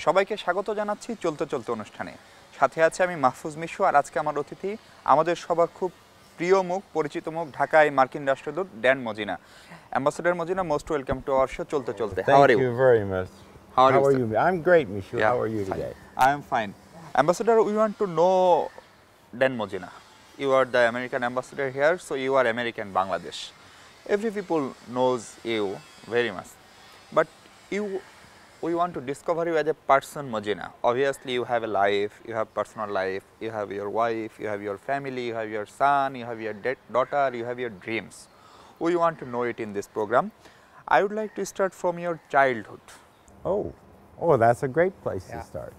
সবাইকে স্বাগত জানাচ্ছি চলতে চলতে অনুষ্ঠানে। সাথে আছে আমি মাহফুজ মিশু, আর আজকে আমার অতিথি আমাদের সবার খুব প্রিয় মুখ, পরিচিত মুখ, ঢাকায় মার্কিন রাষ্ট্রদূত Dan Mozena. Ambassador Mozena, most welcome to our show চলতে চলতে। How are you? Thank you very much. How are you? I'm great, Mishu. Yeah, How are you fine. today? I am fine. Ambassador, we want to know Dan Mozina. You are the American ambassador here, so you are American Bangladesh. Every people knows you very much, but we want to discover you as a person, Mozina. Obviously, you have a life, you have personal life, you have your wife, you have your family, you have your son, you have your daughter, you have your dreams. We want to know it in this program. I would like to start from your childhood. Oh, that's a great place to start.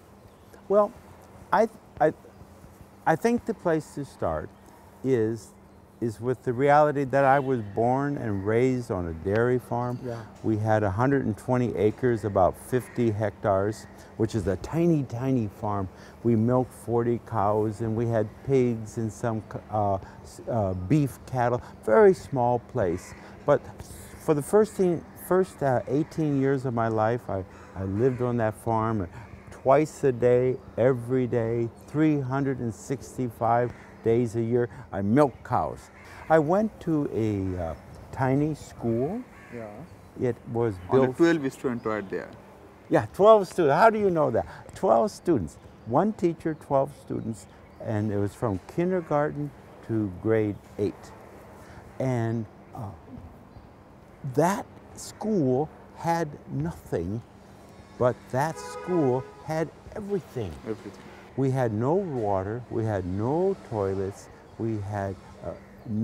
Well, I think the place to start is with the reality that I was born and raised on a dairy farm. Yeah. We had 120 acres, about 50 hectares, which is a tiny, tiny farm. We milked 40 cows, and we had pigs and some beef cattle. Very small place. But for the first 18 years of my life, I lived on that farm twice a day, every day, 365 days a year. I milked cows. I went to a tiny school. Yeah. It was built. Only 12 students were there. Yeah, 12 students. How do you know that? 12 students. One teacher, 12 students, and it was from kindergarten to grade 8. And that school had nothing, but that school had everything. Everything. We had no water, we had no toilets, we had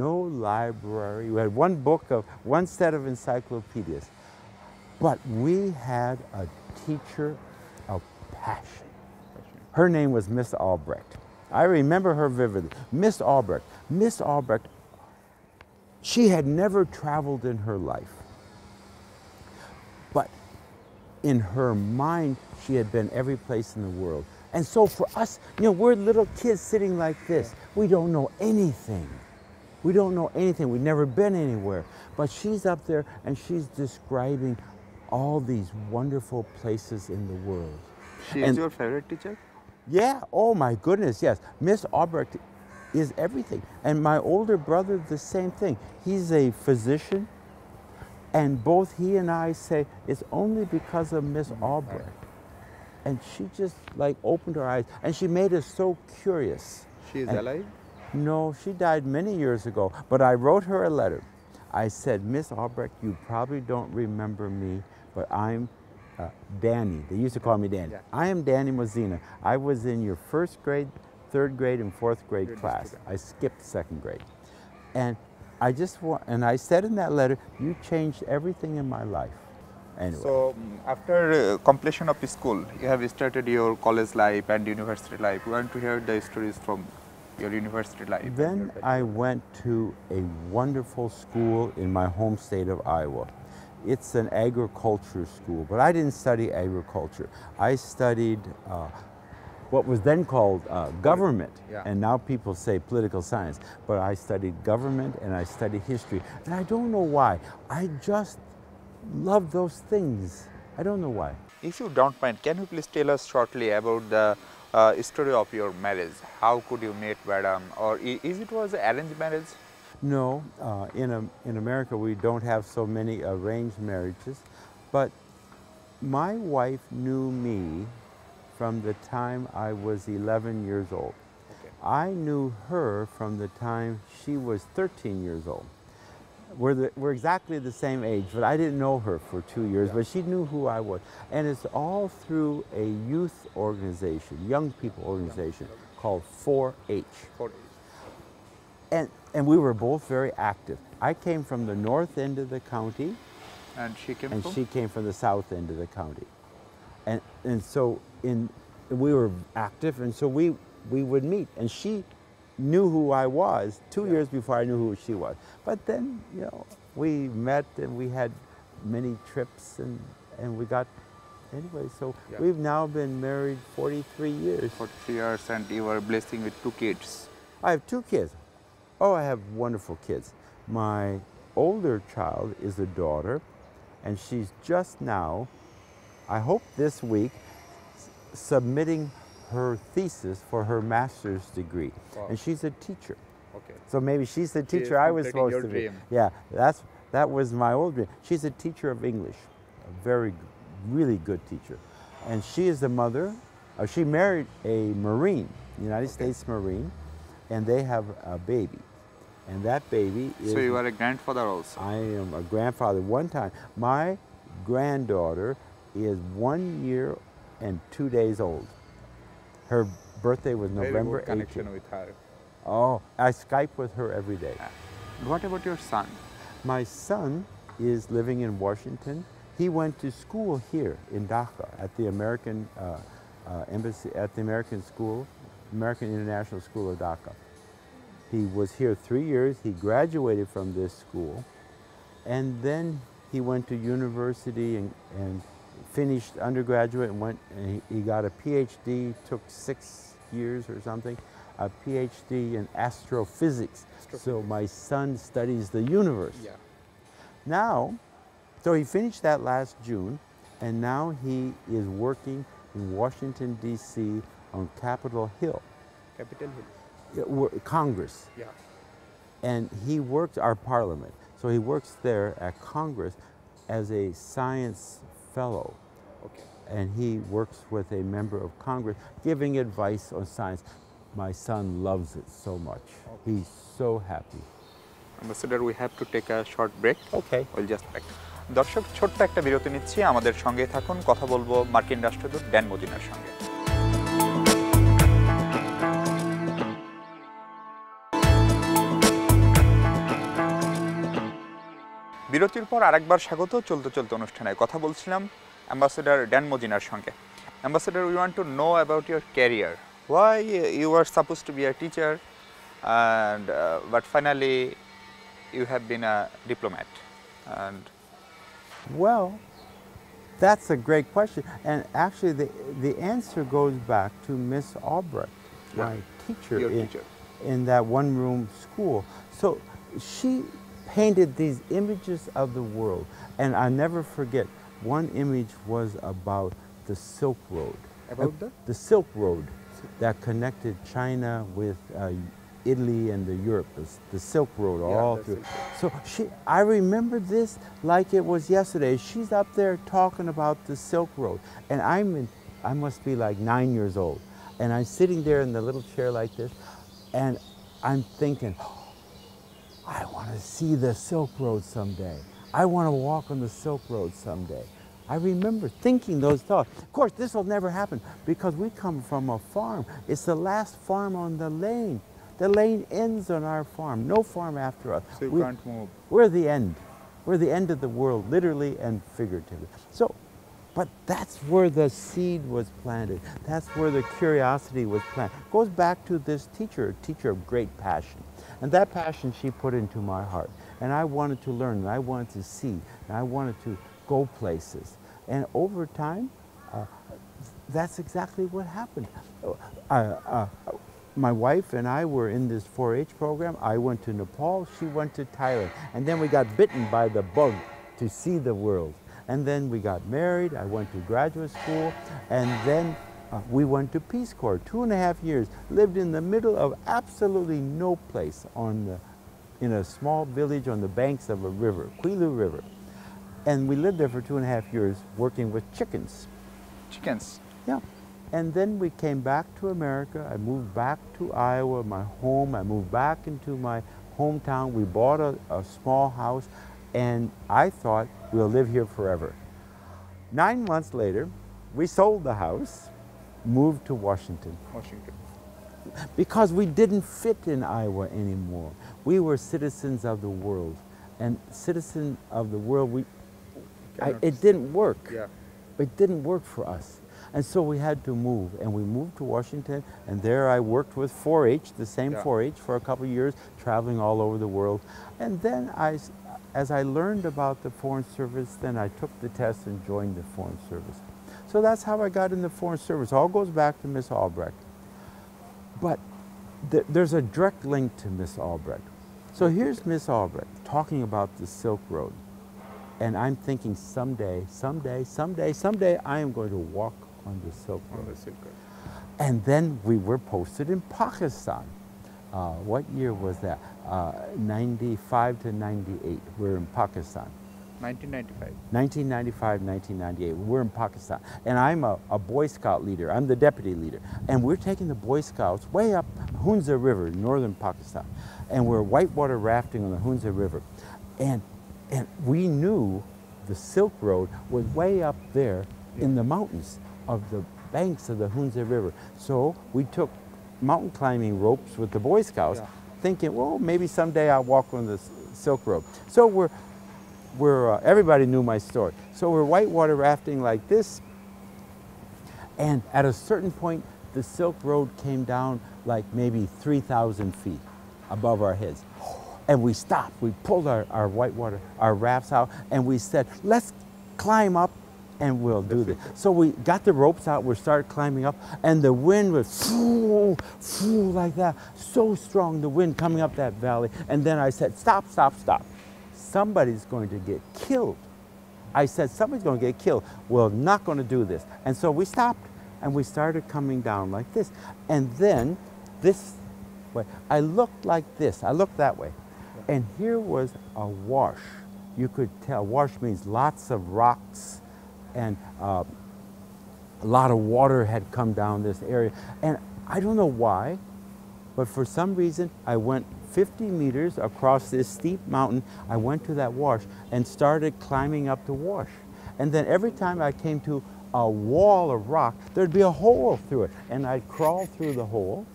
no library. We had one set of encyclopedias. But we had a teacher of passion. Her name was Miss Albrecht. I remember her vividly. Miss Albrecht. Miss Albrecht, she had never traveled in her life. But in her mind, she had been every place in the world. And so for us, we're little kids sitting like this. We don't know anything. We don't know anything. We've never been anywhere. But she's up there and she's describing all these wonderful places in the world. She is your favorite teacher? Yeah. Oh my goodness, yes. Miss Albrecht is everything. And my older brother, the same thing. He's a physician. And both he and I say it's only because of Miss Albrecht. And she just opened her eyes, and she made us so curious. She is alive? No, she died many years ago, but I wrote her a letter. I said, Miss Albrecht, you probably don't remember me, but I'm Danny. They used to call me Danny. Yeah. I am Danny Mozina. I was in your first grade, third grade, and fourth grade class. I skipped second grade. And I said in that letter, you changed everything in my life. Anyway. So, after completion of school, you have started your college life and university life. We want to hear the stories from your university life. Then I went to a wonderful school in my home state of Iowa. It's an agriculture school, but I didn't study agriculture. I studied what was then called government, and now people say political science. But I studied government and I studied history, and I don't know why. I just love those things. I don't know why. If you don't mind, can you please tell us shortly about the story of your marriage? How could you meet Madam, or it was arranged marriage? No, in America we don't have so many arranged marriages, but my wife knew me from the time I was 11 years old. Okay. I knew her from the time she was 13 years old. We're exactly the same age, but I didn't know her for 2 years, but she knew who I was. And it's all through a youth organization, young people organization, called 4-H. 4-H. And we were both very active. I came from the north end of the county. And she came from? She came from the south end of the county. And so we were active, and so we would meet. And she knew who I was 2 years before I knew who she was. But then, we met and we had many trips and we got, anyway, so we've now been married 43 years. 43 years, and you are blessing with 2 kids. I have 2 kids. Oh, I have wonderful kids. My older child is a daughter, and she's just now, I hope this week, submitting her thesis for her master's degree. Wow. And she's a teacher. Okay. So maybe she's the She is teacher I was completing supposed your to be. dream. Yeah, that was my old dream. She's a teacher of English, a very, really good teacher. And she is the mother, she married a Marine, United States Marine, and they have a baby. And that baby is... So you are a grandfather also? I am a grandfather. One time, my granddaughter is 1 year and 2 days old. Her birthday was November 18th. Very good connection with her. Oh, I Skype with her every day. What about your son? My son is living in Washington. He went to school here in Dhaka at the American embassy, at the American school, American International School of Dhaka. He was here 3 years. He graduated from this school, and then he went to university and finished undergraduate and went. And he got a PhD. Took 6 years or something. A PhD in astrophysics. So my son studies the universe. Yeah. Now, so he finished that last June, and now he is working in Washington, D.C. on Capitol Hill. Capitol Hill. Congress. Yeah. And he works our parliament. So he works there at Congress as a science fellow. Okay. And he works with a member of Congress giving advice on science. My son loves it so much. Okay. He's so happy. Ambassador, we have to take a short break. Okay. We'll just back. দর্শক ছোট্ট একটা বিরতি নিচ্ছি, আমাদের সঙ্গে থাকুন, কথা বলবো মার্কিন রাষ্ট্রদূত ড্যান মজিনার সঙ্গে। বিরতির পর আরেকবার স্বাগত চলতে চলতে অনুষ্ঠানে। কথা বলছিলাম অ্যাম্বাসেডর ড্যান মজিনার সঙ্গে। Ambassador, we want to know about your career. Why you were supposed to be a teacher, and but finally you have been a diplomat. And well, that's a great question, and actually the answer goes back to Miss Albrecht, my teacher, in that one-room school. So she painted these images of the world, and I never forget. One image was about the Silk Road. About the Silk Road that connected China with Italy and Europe, the Silk Road, all through. So I remember this like it was yesterday. She's up there talking about the Silk Road, and I must be like 9 years old, and I'm sitting there in the little chair like this, and I'm thinking, oh, I want to see the Silk Road someday. I want to walk on the Silk Road someday. I remember thinking those thoughts. Of course, this will never happen because we come from a farm. It's the last farm on the lane. The lane ends on our farm. No farm after us. So you can't move. We're the end. We're the end of the world, literally and figuratively. So, but that's where the seed was planted. That's where the curiosity was planted. It goes back to this teacher, a teacher of great passion. And that passion she put into my heart. And I wanted to learn, and I wanted to see, and I wanted to go places. And over time, that's exactly what happened. My wife and I were in this 4-H program. I went to Nepal, she went to Thailand. And then we got bitten by the bug to see the world. And then we got married, I went to graduate school, and then we went to Peace Corps, 2.5 years, lived in the middle of absolutely no place in a small village on the banks of a river, Quilu River. And we lived there for 2.5 years working with chickens. Chickens? Yeah. And then we came back to America. I moved back to Iowa, my home. I moved back into my hometown. We bought a small house, and I thought we'll live here forever. 9 months later, we sold the house, moved to Washington. Because we didn't fit in Iowa anymore. We were citizens of the world. And citizens of the world, it didn't work. Yeah. It didn't work for us. And so we had to move, and we moved to Washington, and there I worked with 4-H, the same 4-H, for a couple of years, traveling all over the world. And then as I learned about the Foreign Service, then I took the test and joined the Foreign Service. So that's how I got in the Foreign Service. All goes back to Miss Albrecht. But there's a direct link to Miss Albrecht. So here's Miss Albrecht talking about the Silk Road. And I'm thinking someday I am going to walk on the Silk On Road. the Silk Road. And then we were posted in Pakistan. What year was that? 95 to 98. We're in Pakistan. 1995. 1995, 1998. We're in Pakistan. And I'm a Boy Scout leader. I'm the deputy leader. And we're taking the Boy Scouts way up Hunza River, northern Pakistan. And we're whitewater rafting on the Hunza River. And we knew the Silk Road was way up there in the mountains of the banks of the Hunza River. So we took mountain climbing ropes with the Boy Scouts, thinking, well, maybe someday I'll walk on the Silk Road. So everybody knew my story. So we're whitewater rafting like this, and at a certain point, the Silk Road came down like maybe 3,000 feet above our heads. And we stopped, we pulled our rafts out, and we said, let's climb up and we'll do this. So we got the ropes out, we started climbing up, and the wind was like that, so strong, the wind coming up that valley. And then I said, stop, stop, stop. Somebody's going to get killed. I said, somebody's going to get killed. We're not going to do this. And so we stopped, and we started coming down like this. And then this way, I looked like this, I looked that way. And here was a wash. You could tell, wash means lots of rocks, and a lot of water had come down this area. And I don't know why, but for some reason, I went 50 meters across this steep mountain. I went to that wash and started climbing up the wash. And then every time I came to a wall of rock, there'd be a hole through it. And I'd crawl through the hole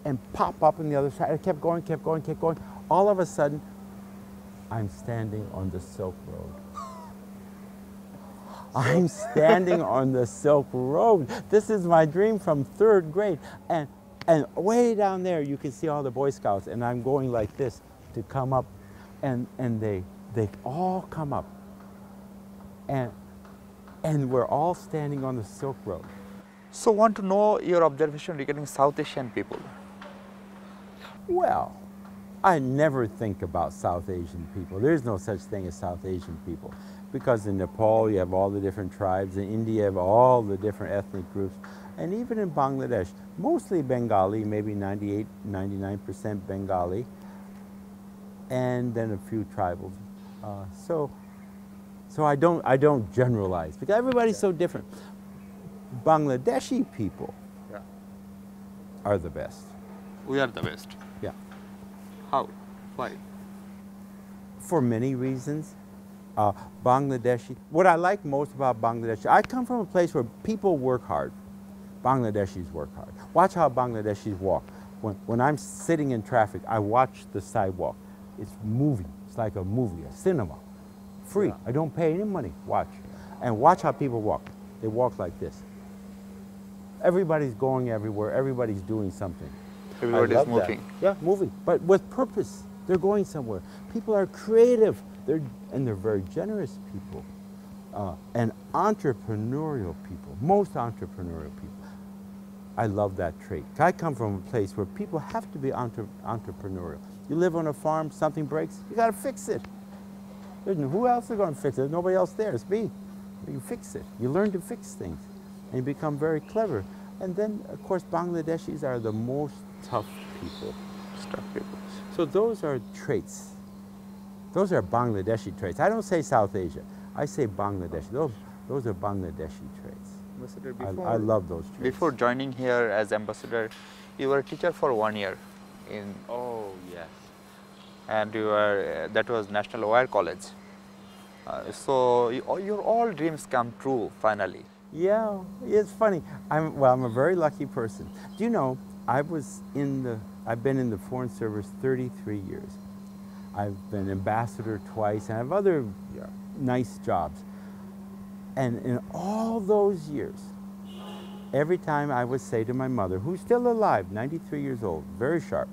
and pop up on the other side. I kept going, kept going, kept going. All of a sudden, I'm standing on the Silk Road. I'm standing on the Silk Road. This is my dream from 3rd grade. And way down there, you can see all the Boy Scouts, and I'm going like this to come up, and they all come up. And we're all standing on the Silk Road. So want to know your observation regarding South Asian people? Well, I never think about South Asian people. There's no such thing as South Asian people. Because in Nepal, you have all the different tribes. In India, you have all the different ethnic groups. And even in Bangladesh, mostly Bengali, maybe 98, 99% Bengali, and then a few tribals. So I don't generalize, because everybody's so different. Bangladeshi people are the best. We are the best. Yeah. How? Why? For many reasons. Bangladeshi, what I like most about Bangladesh, I come from a place where people work hard. Bangladeshis work hard. Watch how Bangladeshis walk. When I'm sitting in traffic, I watch the sidewalk. It's moving. It's like a movie, a cinema. Free. I don't pay any money. Watch. And watch how people walk. They walk like this. Everybody's going everywhere. Everybody's doing something. Everybody's moving. Yeah, moving, but with purpose. They're going somewhere. People are creative. They're very generous people. And entrepreneurial people, most entrepreneurial people. I love that trait. I come from a place where people have to be entrepreneurial. You live on a farm, something breaks, you got to fix it. Who else is going to fix it? There's nobody else there, it's me. You fix it. You learn to fix things, and you become very clever. And then, of course, Bangladeshis are the most tough people. Tough people. So those are traits. Those are Bangladeshi traits. I don't say South Asia. I say Bangladeshi. Those are Bangladeshi traits. Ambassador, I love those traits. Before joining here as ambassador, you were a teacher for 1 year in. Oh yes. And you were that was National Wire College. So your all dreams come true finally. Yeah, it's funny. I'm a very lucky person. Do you know, I've been in the Foreign Service 33 years. I've been ambassador twice, and I have other nice jobs. And in all those years, every time I would say to my mother, who's still alive, 93 years old, very sharp,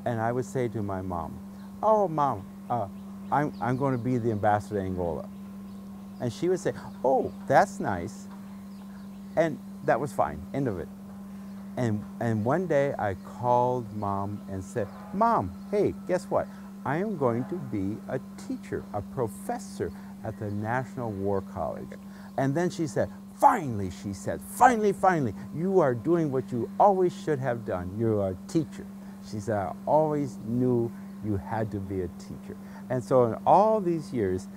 and I would say to my mom, "Oh, Mom, I'm going to be the ambassador to Angola." And she would say, "Oh, that's nice." And that was fine, end of it. And one day I called Mom and said, "Mom, hey, guess what? I am going to be a teacher, a professor at the National War College. And then she said, finally, she said, finally, finally, you are doing what you always should have done. You're a teacher. She said, I always knew you had to be a teacher. And so in all these years,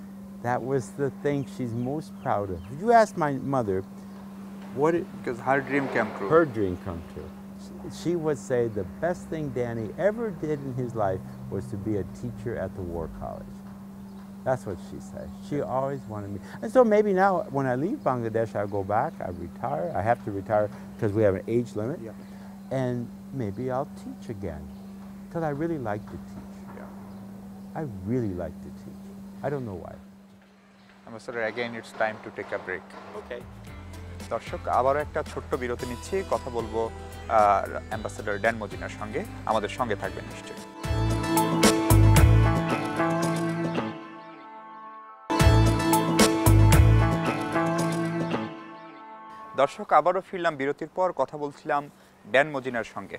that was the thing she's most proud of. If you ask my mother, because her dream came true. her dream come true. She would say the best thing Danny ever did in his life was to be a teacher at the War College. That's what she said. She always wanted me. And so maybe now when I leave Bangladesh, I'll go back, I retire. I have to retire because we have an age limit. Yeah. And maybe I'll teach again because I really like to teach. Yeah. I really like to teach. I don't know why. Ambassador, again it's time to take a break. Okay. দর্শক আবারও একটা ছোট্ট বিরতি নিচ্ছি কথা বলবো ambassador Dan মজিনার সঙ্গে আমাদের সঙ্গে থাকবেন নিশ্চয়ই দর্শক আবারও ফিরলাম বিরতির পর কথা বলছিলাম ড্যান মজিনার সঙ্গে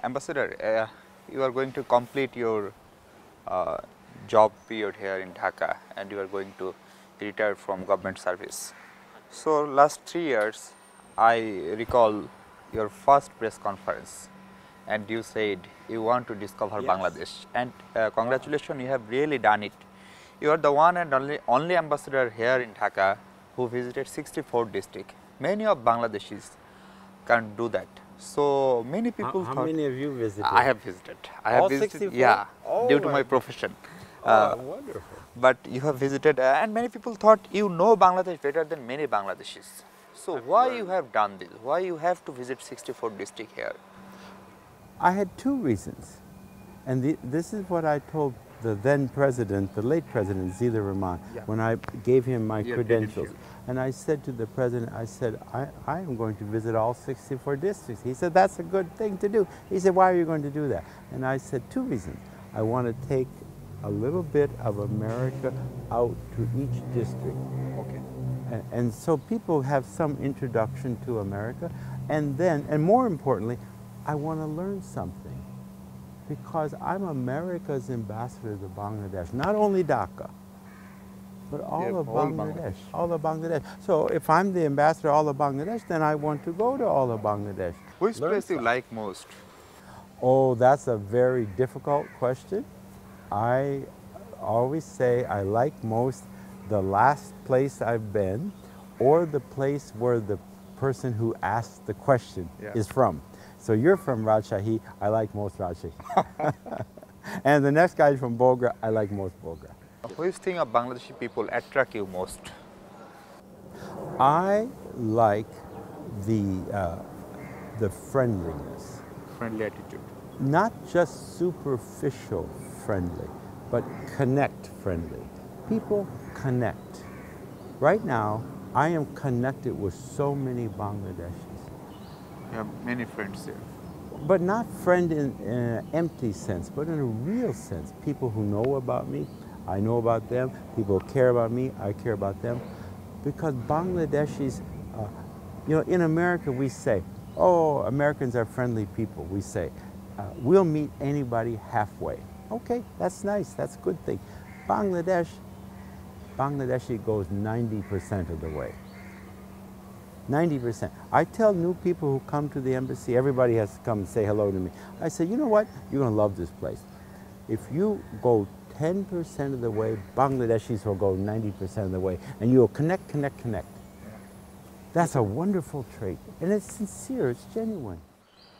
ambassador you are going to complete your job period here in Dhaka and you are going to retire from government service. So last 3 years I recall your first press conference and you said you want to discover Yes. Bangladesh and congratulations, you have really done it. You are the one and only ambassador here in Dhaka who visited 64 districts. Many of Bangladeshis can't do that. So many people How thought many of you visited? I have visited. I have All visited, 64? yeah, Oh due to my my profession. Wonderful. But you have visited, and many people thought you know Bangladesh better than many Bangladeshis. So why you have done this? Why you have to visit 64 district here? I had two reasons. And this is what I told the then president, the late president, Zila Rahman, Yeah. when I gave him my Yeah, credentials. did And I said to the president, I said, I am going to visit all 64 districts. He said, that's a good thing to do. He said, why are you going to do that? And I said, two reasons. I want to take a little bit of America out to each district. Okay. And so people have some introduction to America. And then, and more importantly, I want to learn something. Because I'm America's ambassador to Bangladesh, not only Dhaka, but all Yeah, of all Bangladesh, all of Bangladesh. So if I'm the ambassador to all of Bangladesh, then I want to go to all of Bangladesh. Which Learn place you something. like most? Oh, that's a very difficult question. I always say I like most the last place I've been or the place where the person who asked the question Yeah. is from. So you're from Rajshahi, I like most Rajshahi. And the next guy is from Bogra, I like most Bogra. Which thing of Bangladeshi people attract you most? I like the friendliness. Friendly attitude. Not just superficial friendly, but connect friendly. People connect. Right now, I am connected with so many Bangladeshis, You have many friends here. but not friend in an empty sense, but in a real sense. People who know about me, I know about them. People care about me, I care about them. Because Bangladeshis, you know, in America we say, oh, Americans are friendly people. We say, we'll meet anybody halfway. Okay, that's nice, that's a good thing. Bangladeshi goes 90% of the way. 90%. I tell new people who come to the embassy, everybody has to come and say hello to me. I say, you know what? You're going to love this place. If you go 10% of the way, Bangladeshis will go 90% of the way, and you'll connect, connect, connect. That's a wonderful trait, and it's sincere, it's genuine.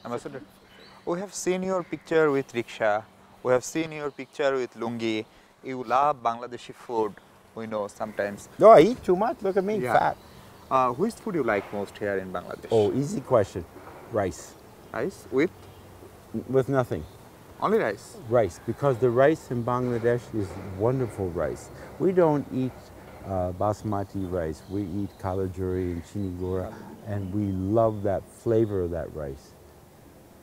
Ambassador, we have seen your picture with rickshaw. We have seen your picture with lungi. You love Bangladeshi food. We know sometimes. No, I eat too much. Look at me, Yeah. fat. Which food you like most here in Bangladesh? Oh, easy question. Rice. Rice with With nothing. only rice. Rice, because the rice in Bangladesh is wonderful rice. We don't eat basmati rice. We eat kalajuri and chinigura, and we love that flavor of that rice.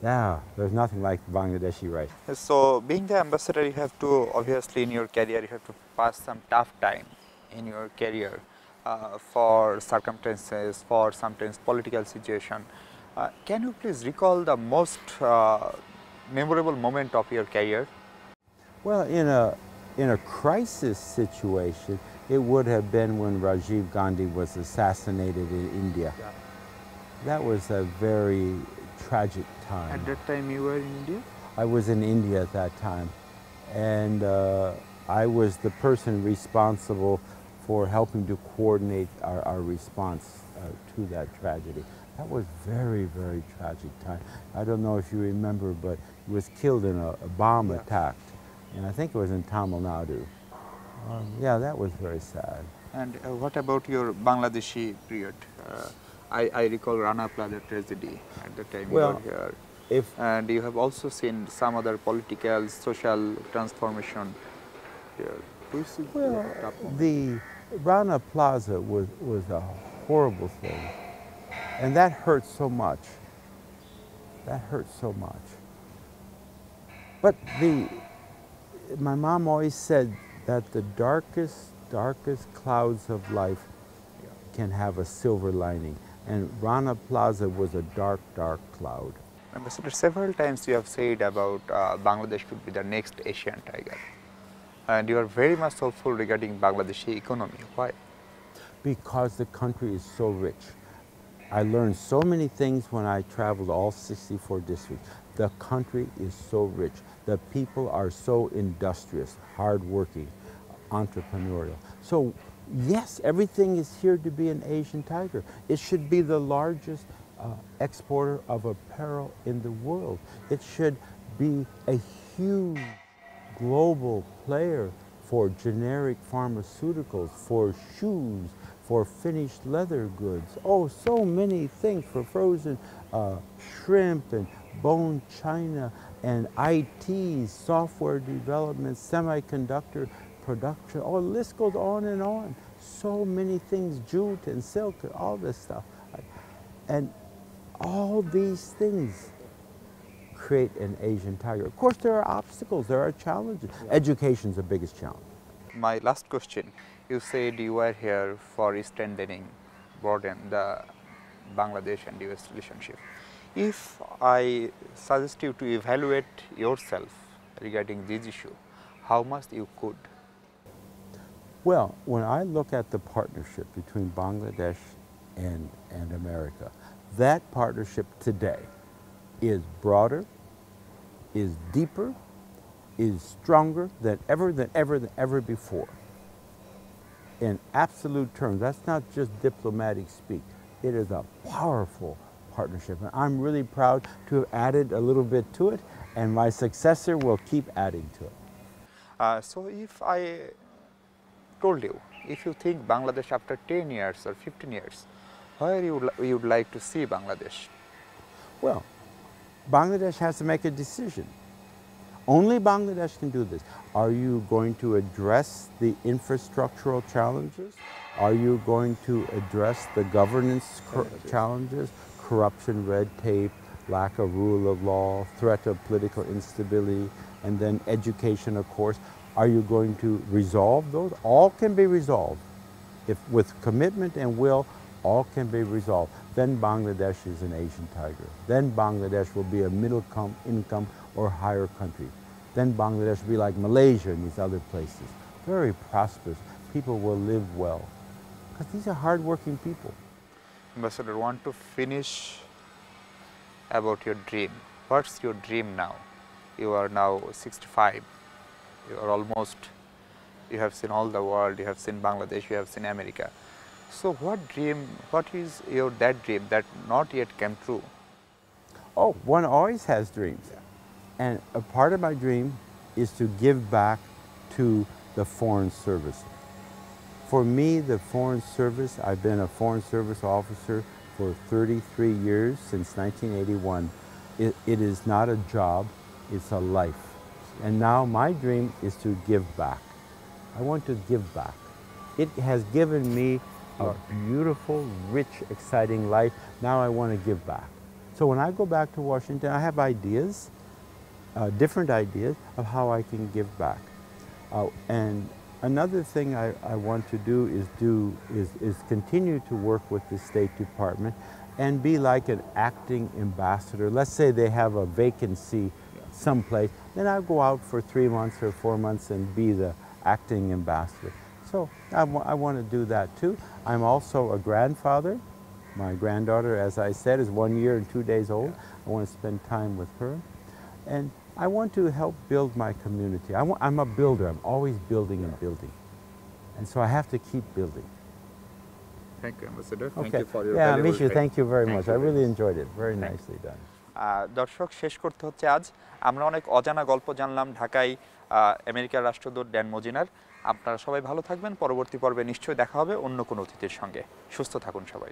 Yeah, there's nothing like Bangladeshi rice. So, being the ambassador, you have to, obviously in your career, you have to pass some tough time in your career for circumstances, for sometimes political situation. Can you please recall the most memorable moment of your career? Well, in a crisis situation, it would have been when Rajiv Gandhi was assassinated in India. Yeah. That was a very tragic time. At that time you were in India? I was in India at that time, and I was the person responsible for helping to coordinate our response to that tragedy. That was very, very tragic time. I don't know if you remember, but he was killed in a bomb attack, and I think it was in Tamil Nadu. Yeah, that was very sad. And what about your Bangladeshi period? I recall Rana Plaza tragedy at the time you were here. And you have also seen some other political, social transformation here. Well, the Rana Plaza was a horrible thing. And that hurt so much. That hurt so much. But my mom always said that the darkest clouds of life can have a silver lining. And Rana Plaza was a dark, dark cloud. Ambassador, several times you have said about Bangladesh could be the next Asian tiger. And you are very much hopeful regarding Bangladeshi economy. Why? Because the country is so rich. I learned so many things when I traveled all 64 districts. The country is so rich. The people are so industrious, hardworking, entrepreneurial. So yes, everything is here to be an Asian tiger. It should be the largest exporter of apparel in the world. It should be a huge global player for generic pharmaceuticals, for shoes, for finished leather goods. Oh, so many things, for frozen shrimp and bone china and IT, software development, semiconductor production. Oh, the list goes on and on. So many things, jute and silk, and all this stuff. And all these things create an Asian tiger. Of course, there are obstacles, there are challenges. Education is the biggest challenge. My last question, you said you were here for strengthening, broaden the Bangladesh and US relationship. If I suggest you to evaluate yourself regarding this issue, how much you could? Well, when I look at the partnership between Bangladesh and America, that partnership today is broader, is deeper, is stronger than ever before. In absolute terms, that's not just diplomatic speak. It is a powerful partnership. And I'm really proud to have added a little bit to it, and my successor will keep adding to it. So if I told you, if you think Bangladesh after 10 years or 15 years, where you would like to see Bangladesh? Well, Bangladesh has to make a decision. Only Bangladesh can do this. Are you going to address the infrastructural challenges? Are you going to address the governance challenges? Corruption, red tape, lack of rule of law, threat of political instability, and then education, of course. Are you going to resolve those? All can be resolved. If with commitment and will, all can be resolved. Then Bangladesh is an Asian tiger. Then Bangladesh will be a middle income or higher country. Then Bangladesh will be like Malaysia and these other places. Very prosperous. People will live well. Because these are hardworking people. Ambassador, want to finish about your dream. What's your dream now? You are now 65. You are almost, you have seen all the world, you have seen Bangladesh, you have seen America. So what is that dream that not yet came true? Oh, one always has dreams. And a part of my dream is to give back to the Foreign Service. For me, the Foreign Service, I've been a Foreign Service officer for 33 years, since 1981. It is not a job, it's a life. And now my dream is to give back. I want to give back. It has given me a beautiful, rich, exciting life. Now I want to give back. So when I go back to Washington, I have ideas, different ideas of how I can give back. And another thing I want to do is continue to work with the State Department and be like an acting ambassador. Let's say they have a vacancy someplace, then I'll go out for 3 months or 4 months and be the acting ambassador. So I want to do that too. I'm also a grandfather. My granddaughter, as I said, is 1 year and 2 days old. I want to spend time with her. And I want to help build my community. I'm a builder. I'm always building and building. And so I have to keep building. Thank you, Ambassador. Thank Okay. you for your Yeah, valuable Mishu, time. thank you very much. you I very really much. enjoyed it. Very Thank nicely done. দর্শক শেষ করতে হচ্ছে আজ আমরা অনেক অজানা গল্প জানলাম ঢাকায় আমেরিকার রাষ্ট্রদূত ড্যান মজিনার। আপনারা সবাই ভালো থাকবেন। পরবর্তী পর্বে নিশ্চয়ই দেখা হবে অন্য কোনো অতিথির সঙ্গে। সুস্থ থাকুন সবাই।